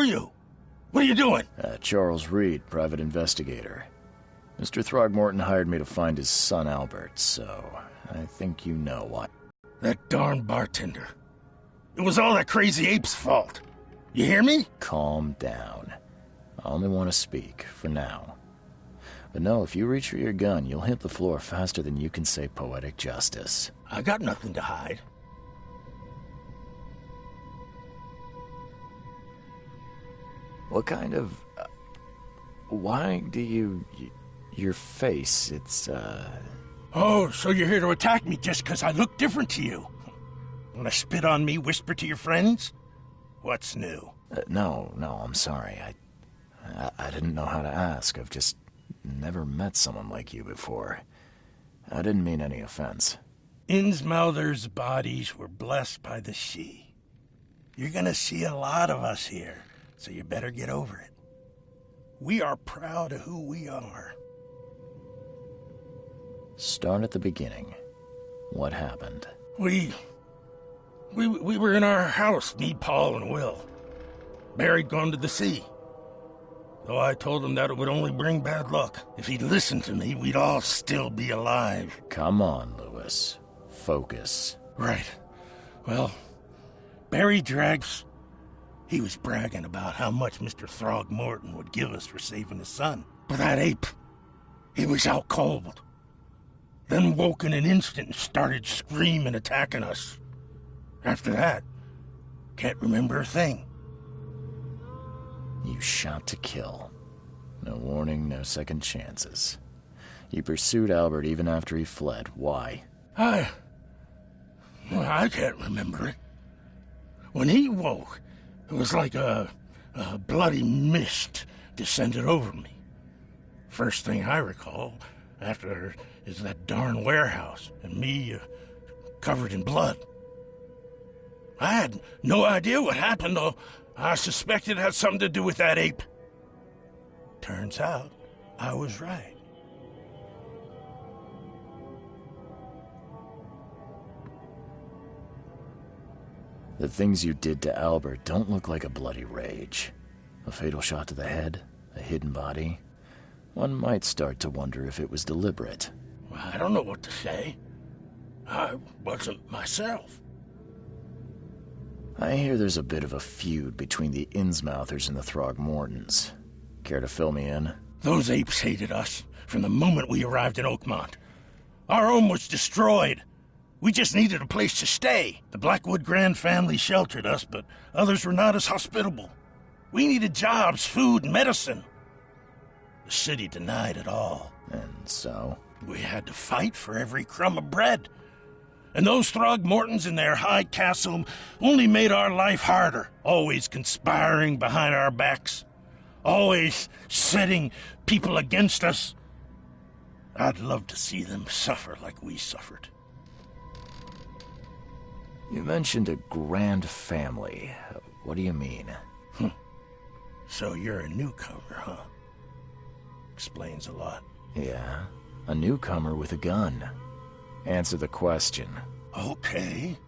are you? What are you doing? Charles Reed, private investigator. Mr. Throgmorton hired me to find his son Albert, so I think you know why. That darn bartender. It was all that crazy ape's fault. You hear me? Calm down. I only want to speak, for now. But no, if you reach for your gun, you'll hit the floor faster than you can say poetic justice. I got nothing to hide. What kind of... why do you... your face, it's, Oh, so you're here to attack me just because I look different to you? Wanna spit on me, whisper to your friends? What's new? No, I'm sorry. I didn't know how to ask. I've just never met someone like you before. I didn't mean any offense. Innsmouther's bodies were blessed by the sea. You're gonna see a lot of us here, so you better get over it. We are proud of who we are. Start at the beginning. What happened? We were in our house, me, Paul, and Will. Barry'd gone to the sea. Though I told him that it would only bring bad luck. If he'd listened to me, we'd all still be alive. Come on, Lewis. Focus. Right. Well, Barry Drags, he was bragging about how much Mr. Throgmorton would give us for saving his son. But that ape, he was out cold. Then woke in an instant and started screaming, attacking us. After that, can't remember a thing. You shot to kill. No warning, no second chances. You pursued Albert even after he fled. Why? I can't remember it. When he woke, it was like a bloody mist descended over me. First thing I recall after is that darn warehouse and me covered in blood. I had no idea what happened, though. I suspected it had something to do with that ape. Turns out, I was right. The things you did to Albert don't look like a bloody rage. A fatal shot to the head, a hidden body. One might start to wonder if it was deliberate. Well, I don't know what to say. I wasn't myself. I hear there's a bit of a feud between the Innsmouthers and the Throgmortons. Care to fill me in? Those apes hated us from the moment we arrived in Oakmont. Our home was destroyed. We just needed a place to stay. The Blackwood Grand family sheltered us, but others were not as hospitable. We needed jobs, food, and medicine. The city denied it all. And so? We had to fight for every crumb of bread. And those Throgmortons in their high castle only made our life harder, always conspiring behind our backs, always setting people against us. I'd love to see them suffer like we suffered. You mentioned a grand family. What do you mean? So you're a newcomer, huh? Explains a lot. Yeah, a newcomer with a gun. Answer the question. Okay.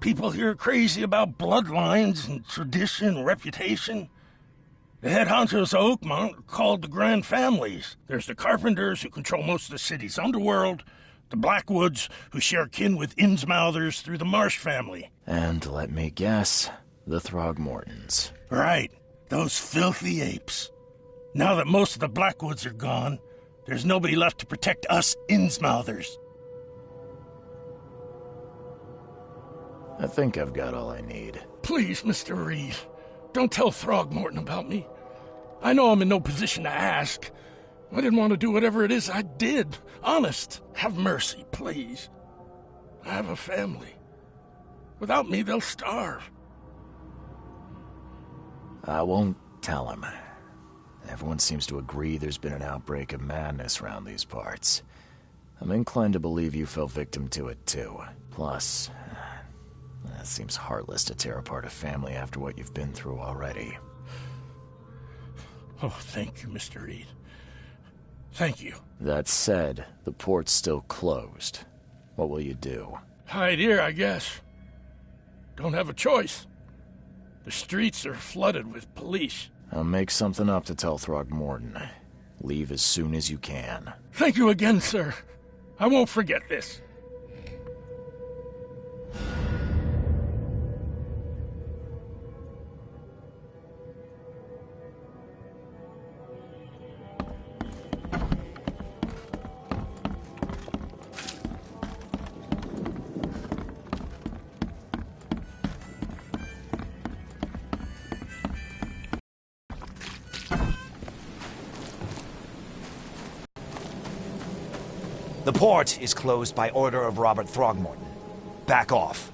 People here are crazy about bloodlines and tradition and reputation. The head honchos of Oakmont are called the Grand Families. There's the Carpenters, who control most of the city's underworld, the Blackwoods, who share kin with Innsmouthers through the Marsh family. And let me guess, the Throgmortons. Right, those filthy apes. Now that most of the Blackwoods are gone, there's nobody left to protect us Innsmouthers. I think I've got all I need. Please, Mr. Reed, don't tell Throgmorton about me. I know I'm in no position to ask. I didn't want to do whatever it is I did. Honest, have mercy, please. I have a family. Without me, they'll starve. I won't tell him. Everyone seems to agree there's been an outbreak of madness around these parts. I'm inclined to believe you fell victim to it too. Plus, it seems heartless to tear apart a family after what you've been through already. Oh, thank you, Mr. Reed. Thank you. That said, the port's still closed. What will you do? Hide here, I guess. Don't have a choice. The streets are flooded with police. I'll make something up to tell Throgmorton. Leave as soon as you can. Thank you again, sir. I won't forget this. The port is closed by order of Robert Throgmorton. Back off.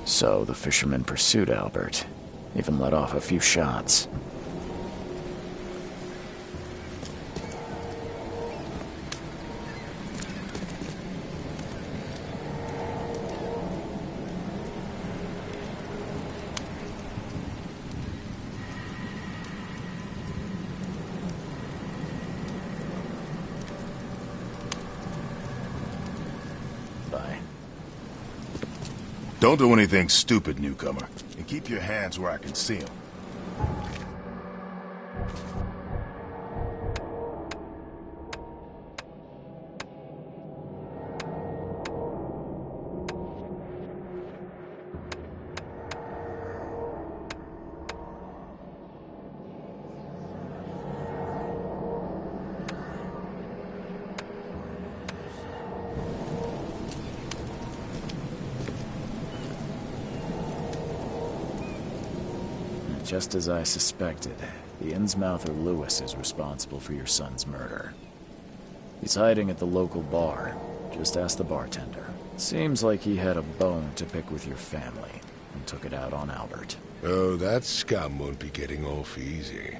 So the fishermen pursued Albert, even let off a few shots. Bye. Don't do anything stupid, newcomer. And keep your hands where I can see them. Just as I suspected, the Innsmouther Lewis is responsible for your son's murder. He's hiding at the local bar. Just ask the bartender. Seems like he had a bone to pick with your family, and took it out on Albert. Oh, that scum won't be getting off easy.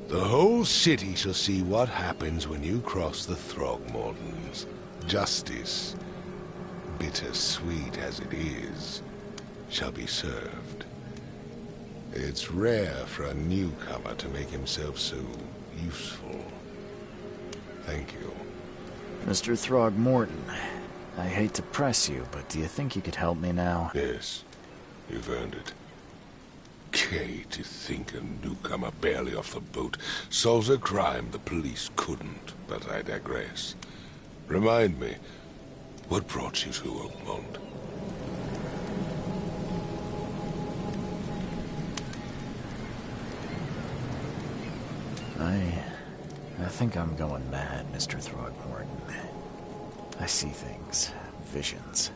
The whole city shall see what happens when you cross the Throgmortons. Justice, bittersweet as it is, shall be served. It's rare for a newcomer to make himself so useful. Thank you. Mr. Throgmorton, I hate to press you, but do you think you could help me now? Yes, you've earned it. Gay to think a newcomer barely off the boat solves a crime the police couldn't, but I digress. Remind me, what brought you to Oakmont? I think I'm going mad, Mr. Throgmorton. I see things, visions,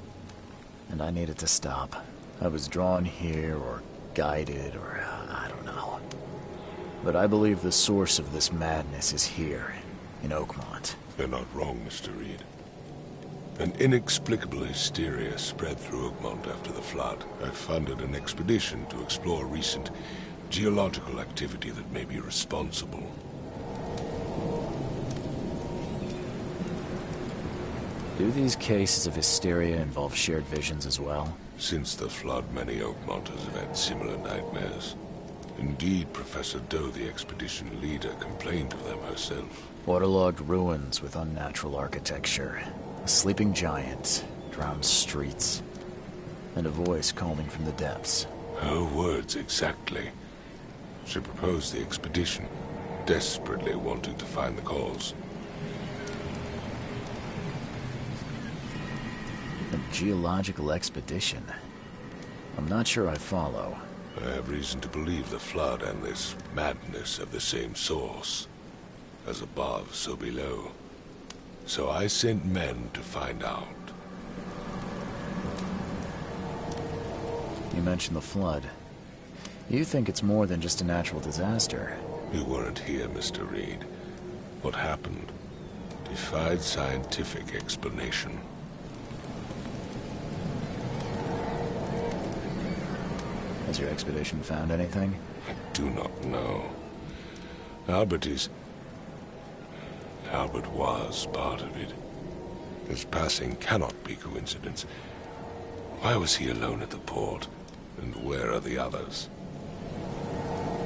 and I need it to stop. I was drawn here, or guided, or I don't know. But I believe the source of this madness is here, in Oakmont. You're not wrong, Mr. Reed. An inexplicable hysteria spread through Oakmont after the flood. I funded an expedition to explore recent geological activity that may be responsible. Do these cases of hysteria involve shared visions as well? Since the flood, many Oakmonters have had similar nightmares. Indeed, Professor Doe, the expedition leader, complained of them herself. Waterlogged ruins with unnatural architecture, a sleeping giant, drowned streets, and a voice calling from the depths. Her words exactly. She proposed the expedition, desperately wanting to find the cause. A geological expedition? I'm not sure I follow. I have reason to believe the flood and this madness have the same source. As above, so below. So I sent men to find out. You mentioned the flood. You think it's more than just a natural disaster. You weren't here, Mr. Reed. What happened defied scientific explanation. Has your expedition found anything? I do not know. Albert was part of it. His passing cannot be coincidence. Why was he alone at the port? And where are the others?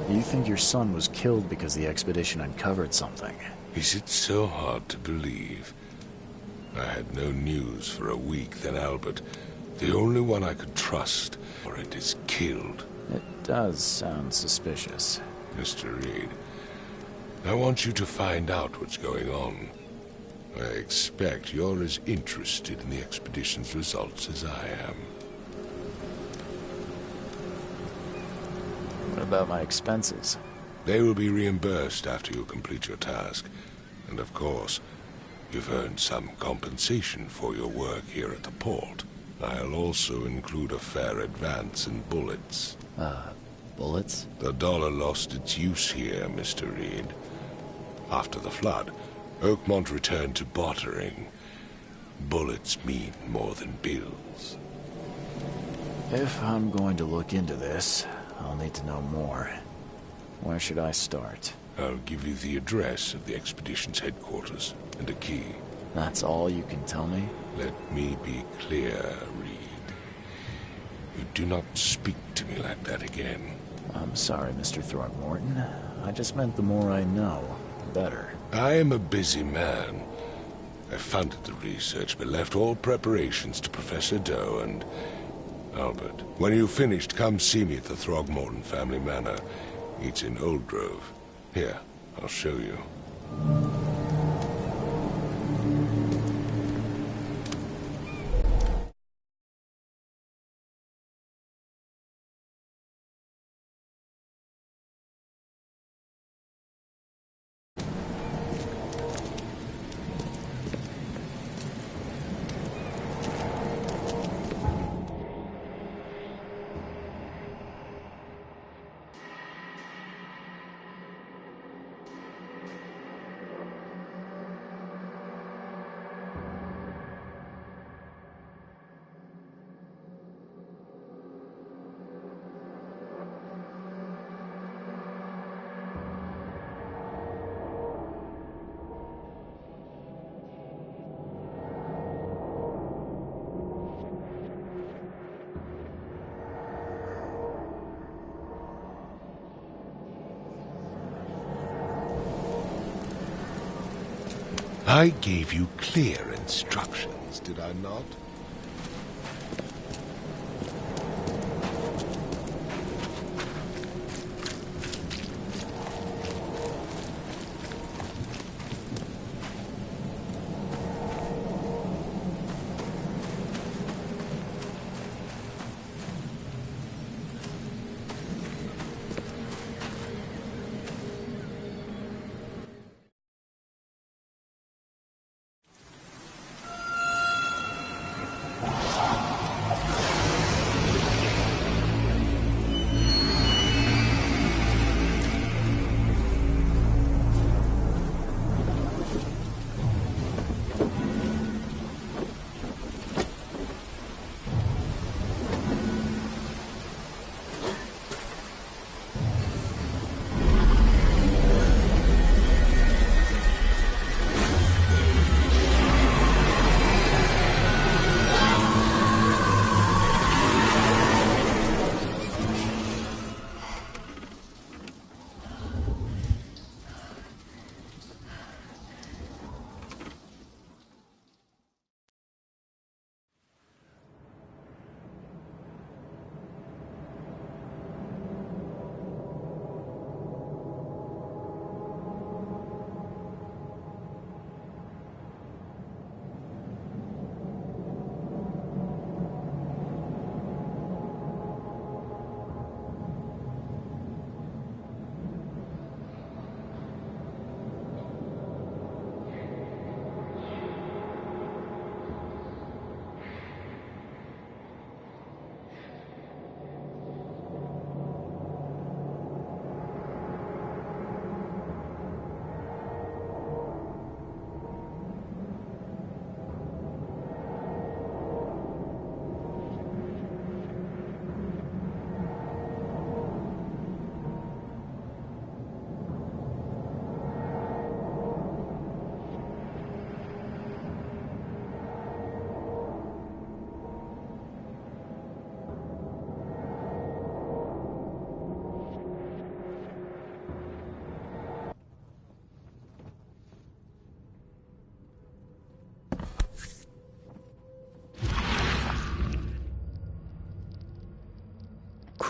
You think your son was killed because the expedition uncovered something? Is it so hard to believe? I had no news for a week, then Albert, the only one I could trust, or it is killed. It does sound suspicious. Mr. Reed, I want you to find out what's going on. I expect you're as interested in the expedition's results as I am. What about my expenses? They will be reimbursed after you complete your task. And of course, you've earned some compensation for your work here at the port. I'll also include a fair advance in bullets. Bullets? The dollar lost its use here, Mr. Reed. After the flood, Oakmont returned to bartering. Bullets mean more than bills. If I'm going to look into this, I'll need to know more. Where should I start? I'll give you the address of the expedition's headquarters and a key. That's all you can tell me? Let me be clear, Reed. You do not speak to me like that again. I'm sorry, Mr. Throckmorton. I just meant the more I know, the better. I am a busy man. I funded the research, but left all preparations to Professor Doe and Albert. When you've finished, come see me at the Throgmorton family manor. It's in Old Grove. Here, I'll show you. I gave you clear instructions, did I not?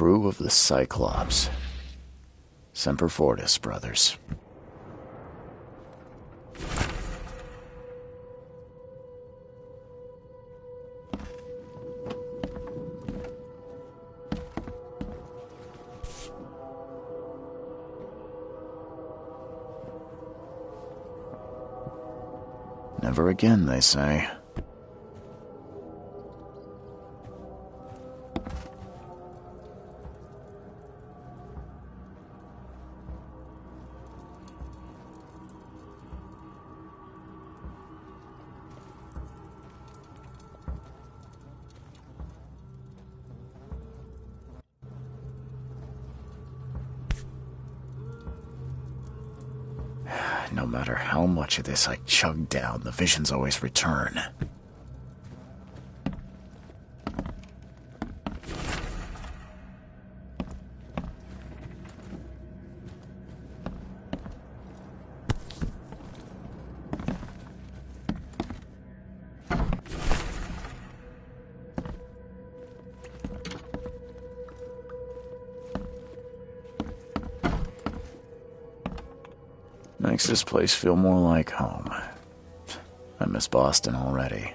crew of the Cyclops. Semper Fortis, brothers. Never again, they say. No matter how much of this I chug down, the visions always return. Makes this place feel more like home. I miss Boston already.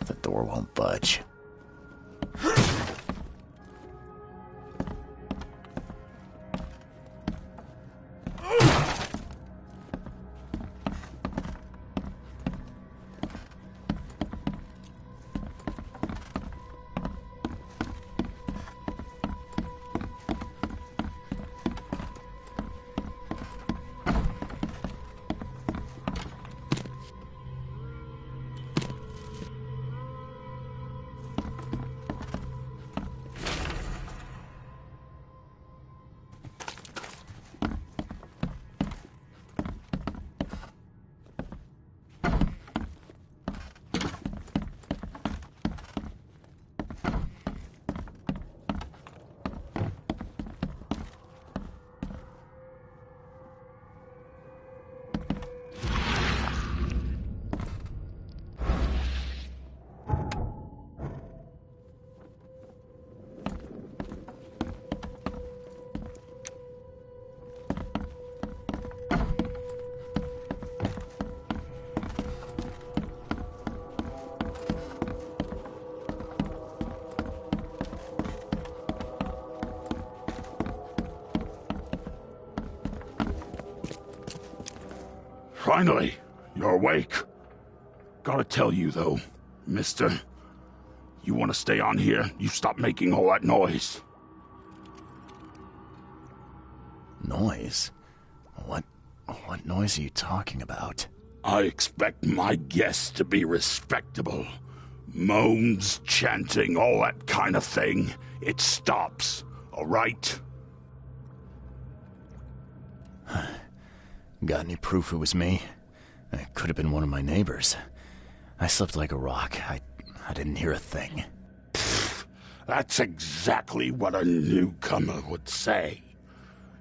The door won't budge. Finally, you're awake. Gotta tell you, though, mister, you want to stay on here, you stop making all that noise. Noise? What noise are you talking about? I expect my guests to be respectable. Moans, chanting, all that kind of thing. It stops, all right? Got any proof it was me? It could have been one of my neighbors. I slept like a rock. I didn't hear a thing. That's exactly what a newcomer would say.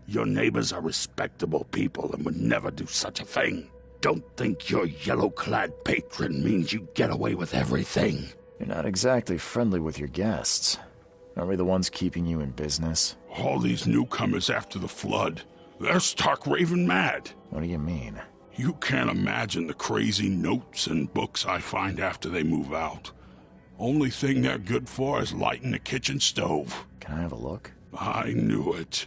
Your neighbors are respectable people and would never do such a thing. Don't think your yellow-clad patron means you get away with everything. You're not exactly friendly with your guests. Are we the ones keeping you in business? All these newcomers after the flood, they're stark raving mad. What do you mean? You can't imagine the crazy notes and books I find after they move out. Only thing they're good for is lighting the kitchen stove. Can I have a look? I knew it.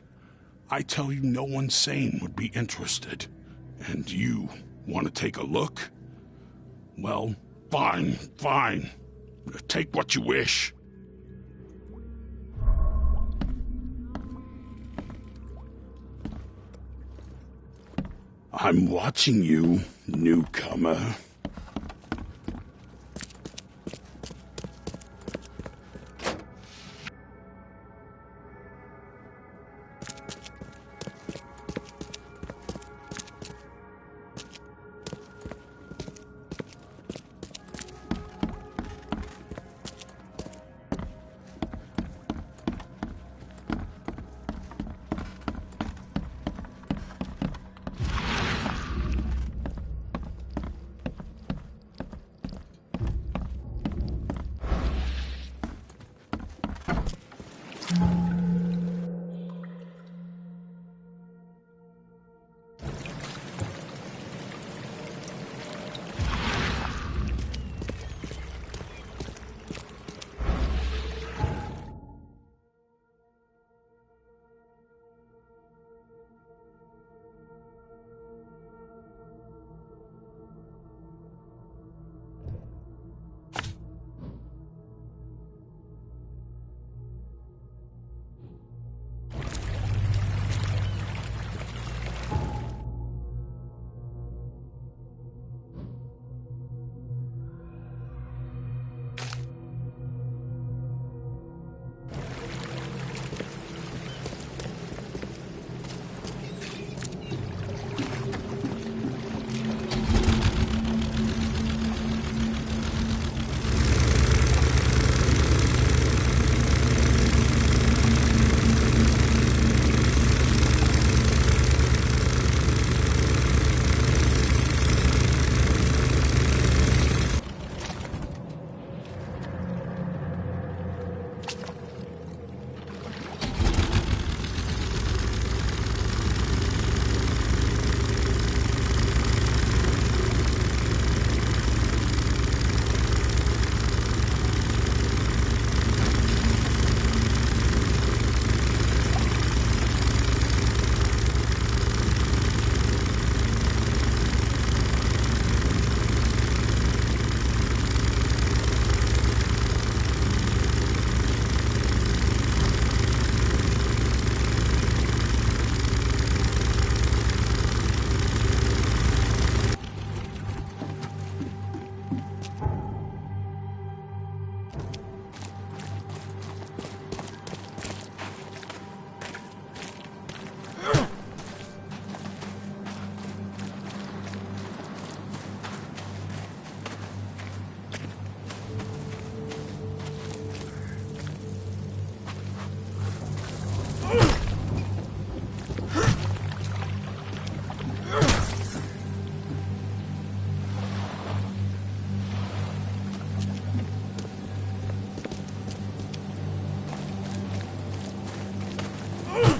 I tell you, no one sane would be interested. And you want to take a look? Well, fine. Take what you wish. I'm watching you, newcomer.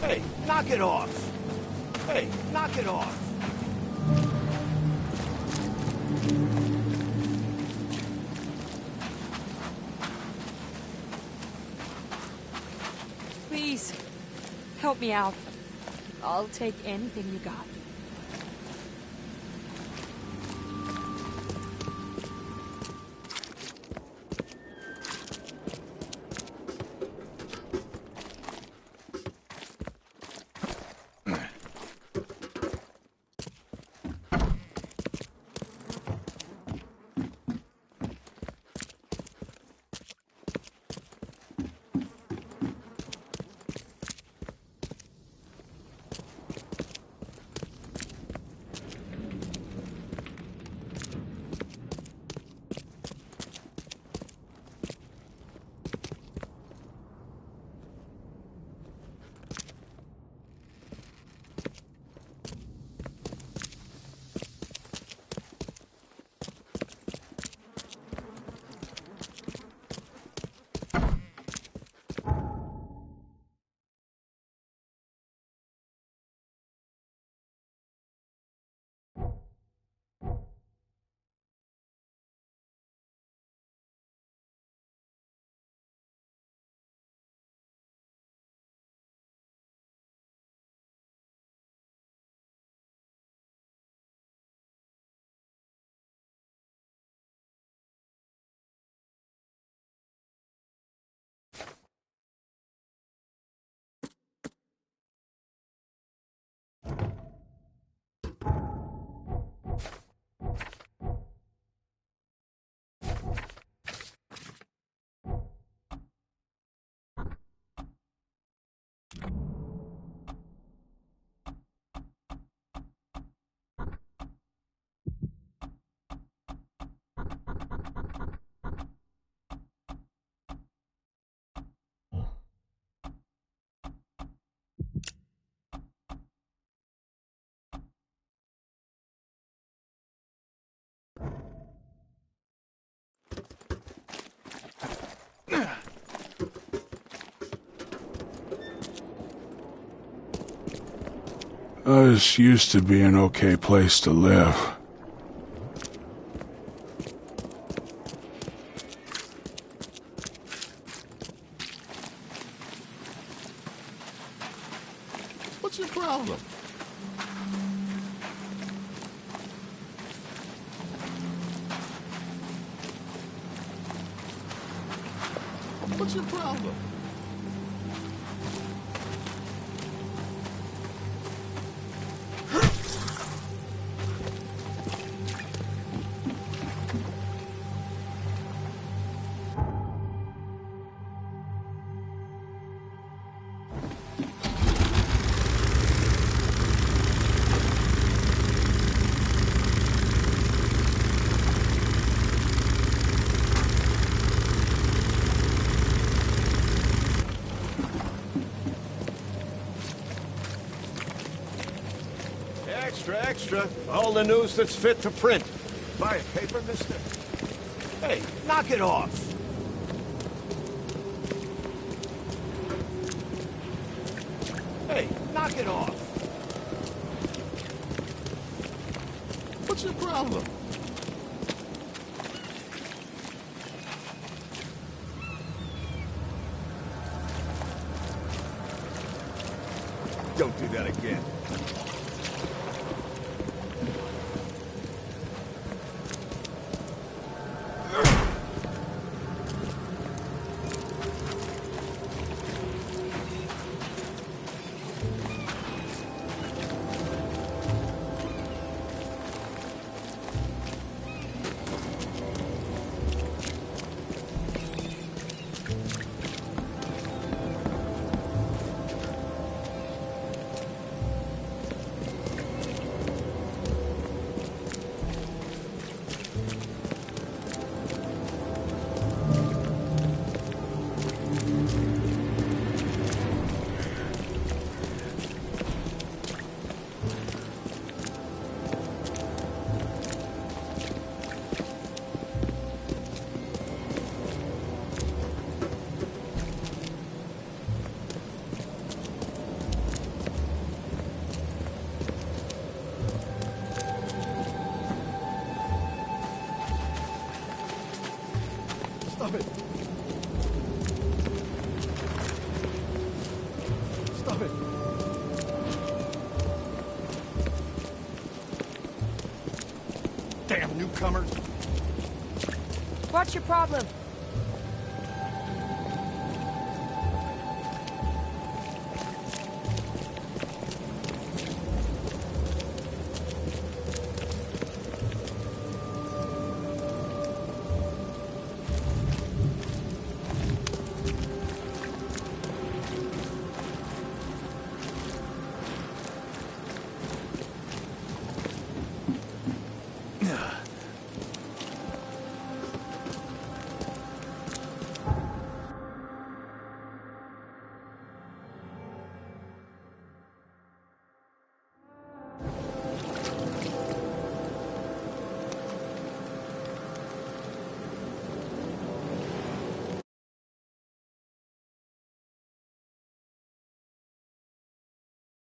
Hey, knock it off! Hey, knock it off! Please, help me out. I'll take anything you got. This used to be an okay place to live. What's your problem? What's your problem? Extra, extra. All the news that's fit to print. Buy a paper, mister? Hey, knock it off. Hey, knock it off. What's your problem? Don't do that again. Stop it. Stop it. Damn newcomers. What's your problem?